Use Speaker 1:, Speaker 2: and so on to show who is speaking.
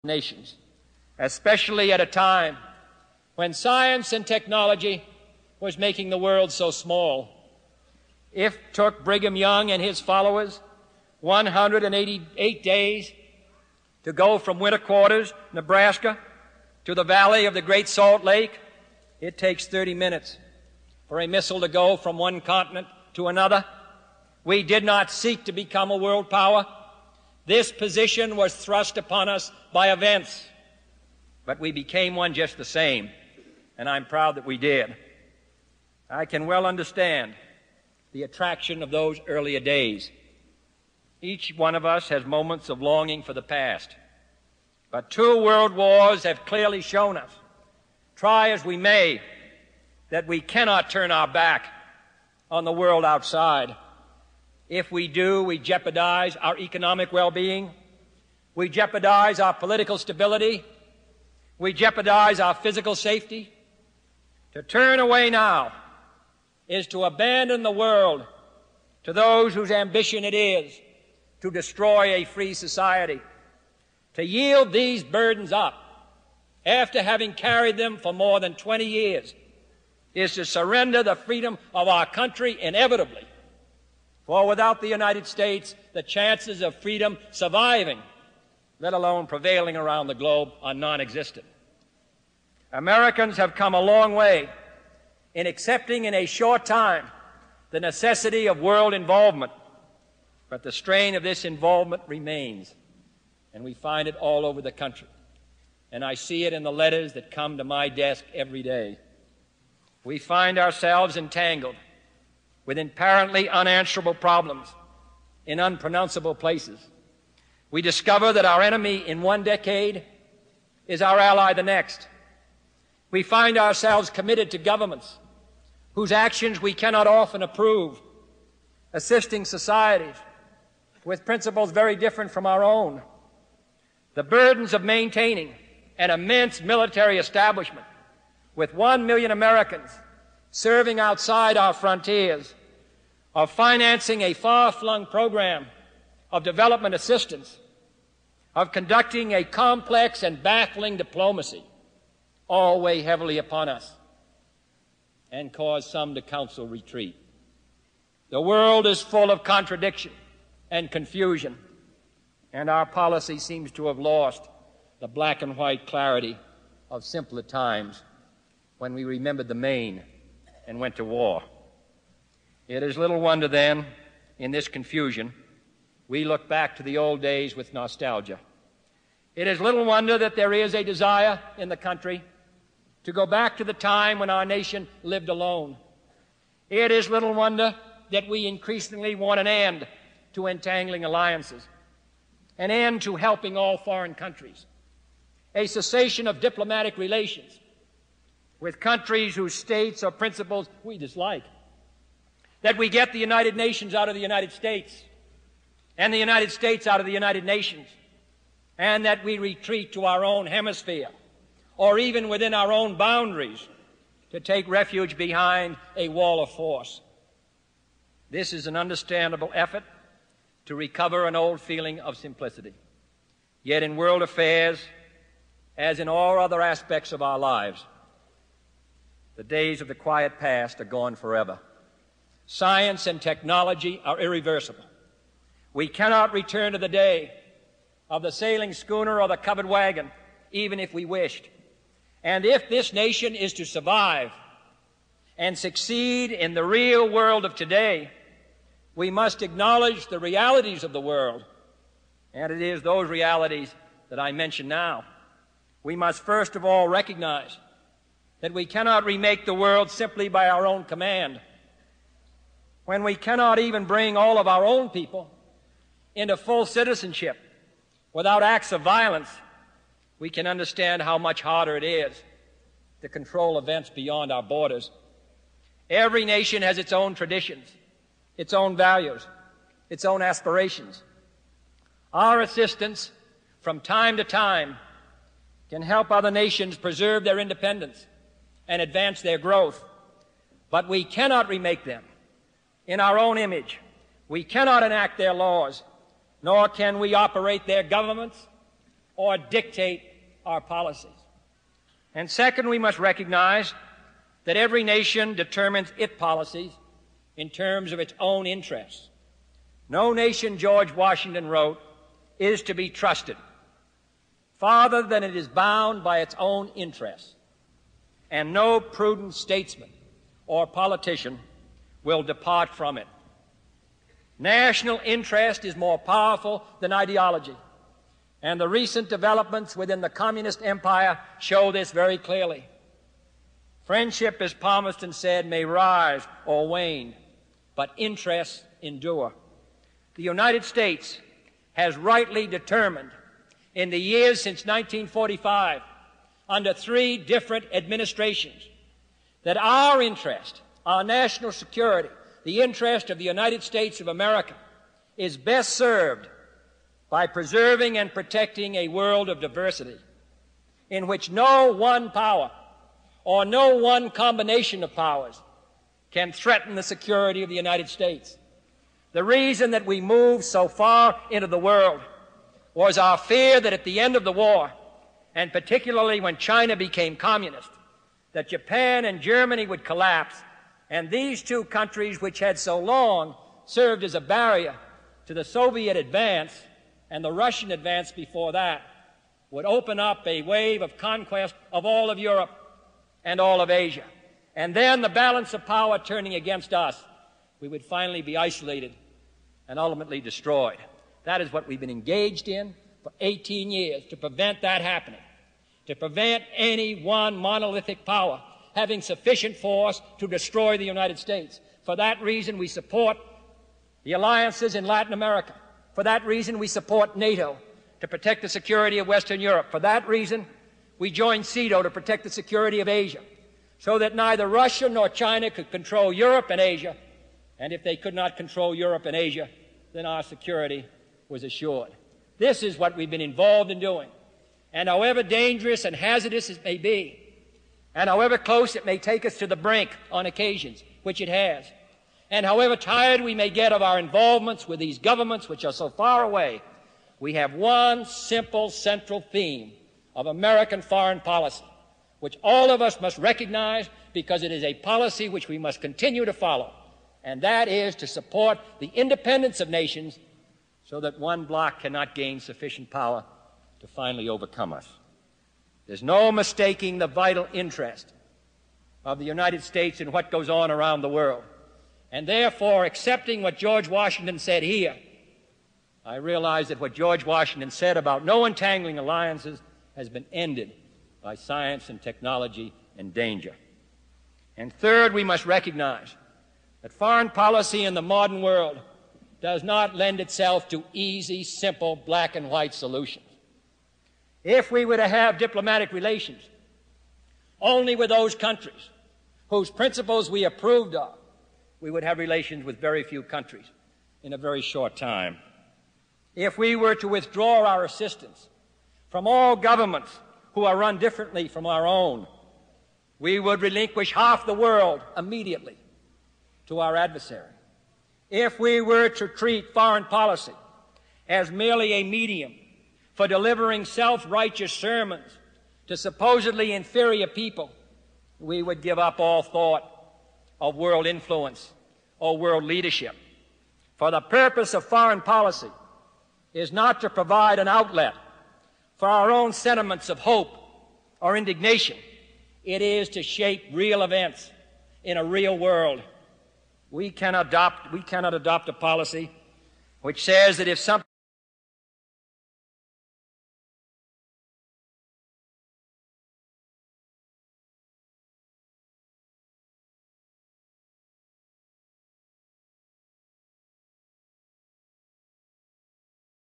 Speaker 1: nations, especially at a time when science and technology was making the world so small. It took Brigham Young and his followers 188 days to go from winter quarters, Nebraska, to the valley of the Great Salt Lake. It takes 30 minutes for a missile to go from one continent to another. We did not seek to become a world power. This position was thrust upon us by events, but we became one just the same, and I'm proud that we did. I can well understand the attraction of those earlier days. Each one of us has moments of longing for the past, but 2 world wars have clearly shown us, try as we may, that we cannot turn our back on the world outside. If we do, we jeopardize our economic well-being, we jeopardize our political stability, we jeopardize our physical safety. To turn away now is to abandon the world to those whose ambition it is to destroy a free society. To yield these burdens up after having carried them for more than 20 years is to surrender the freedom of our country inevitably. For without the United States, the chances of freedom surviving, let alone prevailing around the globe, are non-existent. Americans have come a long way in accepting in a short time the necessity of world involvement, but the strain of this involvement remains, and we find it all over the country. And I see it in the letters that come to my desk every day. We find ourselves entangled with apparently unanswerable problems in unpronounceable places. We discover that our enemy in one decade is our ally the next. We find ourselves committed to governments whose actions we cannot often approve, assisting societies with principles very different from our own. The burdens of maintaining an immense military establishment with 1 million Americans serving outside our frontiers, of financing a far-flung program of development assistance, of conducting a complex and baffling diplomacy, all weigh heavily upon us and cause some to counsel retreat. The world is full of contradiction and confusion, and our policy seems to have lost the black and white clarity of simpler times when we remembered the Maine and went to war. It is little wonder then, in this confusion, we look back to the old days with nostalgia. It is little wonder that there is a desire in the country to go back to the time when our nation lived alone. It is little wonder that we increasingly want an end to entangling alliances, an end to helping all foreign countries, a cessation of diplomatic relations with countries whose states or principles we dislike, that we get the United Nations out of the United States and the United States out of the United Nations, and that we retreat to our own hemisphere or even within our own boundaries to take refuge behind a wall of force. This is an understandable effort to recover an old feeling of simplicity. Yet in world affairs, as in all other aspects of our lives, the days of the quiet past are gone forever. Science and technology are irreversible. We cannot return to the day of the sailing schooner or the covered wagon, even if we wished. And if this nation is to survive and succeed in the real world of today, we must acknowledge the realities of the world. And it is those realities that I mention now. We must first of all recognize that we cannot remake the world simply by our own command. When we cannot even bring all of our own people into full citizenship without acts of violence, we can understand how much harder it is to control events beyond our borders. Every nation has its own traditions, its own values, its own aspirations. Our assistance from time to time can help other nations preserve their independence and advance their growth, but we cannot remake them in our own image. We cannot enact their laws, nor can we operate their governments or dictate our policies. And second, we must recognize that every nation determines its policies in terms of its own interests. No nation, George Washington wrote, is to be trusted farther than it is bound by its own interests, and no prudent statesman or politician will depart from it. National interest is more powerful than ideology, and the recent developments within the communist empire show this very clearly. Friendship, as Palmerston said, may rise or wane, but interests endure. The United States has rightly determined in the years since 1945, under 3 different administrations, that our interest, our national security, the interest of the United States of America, is best served by preserving and protecting a world of diversity in which no one power or no one combination of powers can threaten the security of the United States. The reason that we moved so far into the world was our fear that at the end of the war, and particularly when China became communist, that Japan and Germany would collapse, and these 2 countries, which had so long served as a barrier to the Soviet advance and the Russian advance before that, would open up a wave of conquest of all of Europe and all of Asia. And then the balance of power turning against us, we would finally be isolated and ultimately destroyed. That is what we've been engaged in for 18 years, to prevent that happening, to prevent any one monolithic power having sufficient force to destroy the United States. For that reason, we support the alliances in Latin America. For that reason, we support NATO to protect the security of Western Europe. For that reason, we joined CETO to protect the security of Asia, so that neither Russia nor China could control Europe and Asia, and if they could not control Europe and Asia, then our security was assured. This is what we've been involved in doing. And however dangerous and hazardous it may be, and however close it may take us to the brink on occasions, which it has, and however tired we may get of our involvements with these governments which are so far away, we have one simple central theme of American foreign policy, which all of us must recognize because it is a policy which we must continue to follow, and that is to support the independence of nations so that one bloc cannot gain sufficient power to finally overcome us. There's no mistaking the vital interest of the United States in what goes on around the world. And therefore, accepting what George Washington said here, I realize that what George Washington said about no entangling alliances has been ended by science and technology and danger. And third, we must recognize that foreign policy in the modern world does not lend itself to easy, simple, black and white solutions. If we were to have diplomatic relations only with those countries whose principles we approved of, we would have relations with very few countries in a very short time. If we were to withdraw our assistance from all governments who are run differently from our own, we would relinquish half the world immediately to our adversary. If we were to treat foreign policy as merely a medium for delivering self-righteous sermons to supposedly inferior people, we would give up all thought of world influence or world leadership. For the purpose of foreign policy is not to provide an outlet for our own sentiments of hope or indignation. It is to shape real events in a real world. We cannot adopt a policy which says that if something